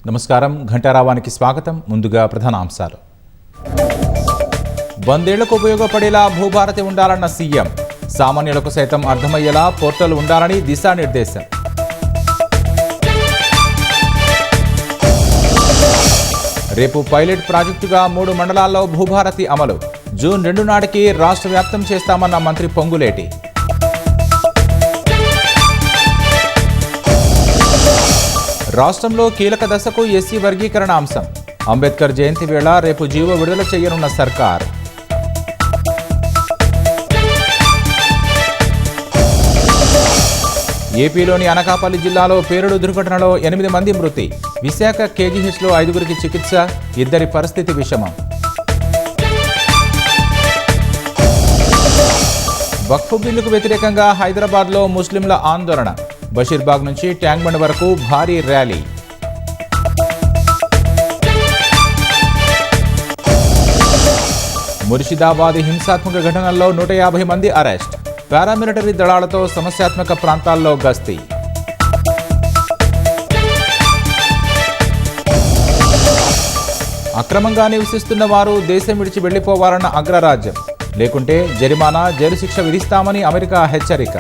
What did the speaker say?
నమస్కారం. ఘంటారావానికి స్వాగతం. ముందుగా ప్రధాన అంశాలు. వందేళ్లకు ఉపయోగపడేలా భూభారతి ఉండాలన్న సీఎం. సామాన్యులకు సైతం అర్థమయ్యేలా పోర్టల్ ఉండాలని దిశానిర్దేశం. రేపు పైలట్ ప్రాజెక్టుగా 3 మండలాల్లో భూభారతి అమలు. జూన్ 2 నాటికి రాష్ట్ర వ్యాప్తం చేస్తామన్న మంత్రి పొంగులేటి. రాష్ట్రంలో కీలక దశకు ఎస్సీ వర్గీకరణ అంశం. అంబేద్కర్ జయంతి వేళ రేపు జీవో విడుదల చేయనున్న సర్కార్. ఏపీలోని అనకాపల్లి జిల్లాలో పేలుడు దుర్ఘటనలో 8 మంది మృతి. విశాఖ కేజీహెచ్లో 5గురికి చికిత్స. 2 పరిస్థితి విషమం. వక్ఫ్ బిల్లుకు వ్యతిరేకంగా హైదరాబాద్లో ముస్లింల ఆందోళన. బషీర్బాగ్ నుంచి ట్యాంక్ బండ్ వరకు భారీ ర్యాలీ. ముర్షిదాబాద్ హింసాత్మక ఘటనల్లో 150 మంది అరెస్ట్. పారామిలిటరీ దళాలతో సమస్యాత్మక ప్రాంతాల్లో గస్తీ. అక్రమంగా నివసిస్తున్న వారు దేశం విడిచి వెళ్లిపోవాలన్న అగ్రరాజ్యం. లేకుంటే జరిమానా, జైలు శిక్ష విధిస్తామని అమెరికా హెచ్చరిక.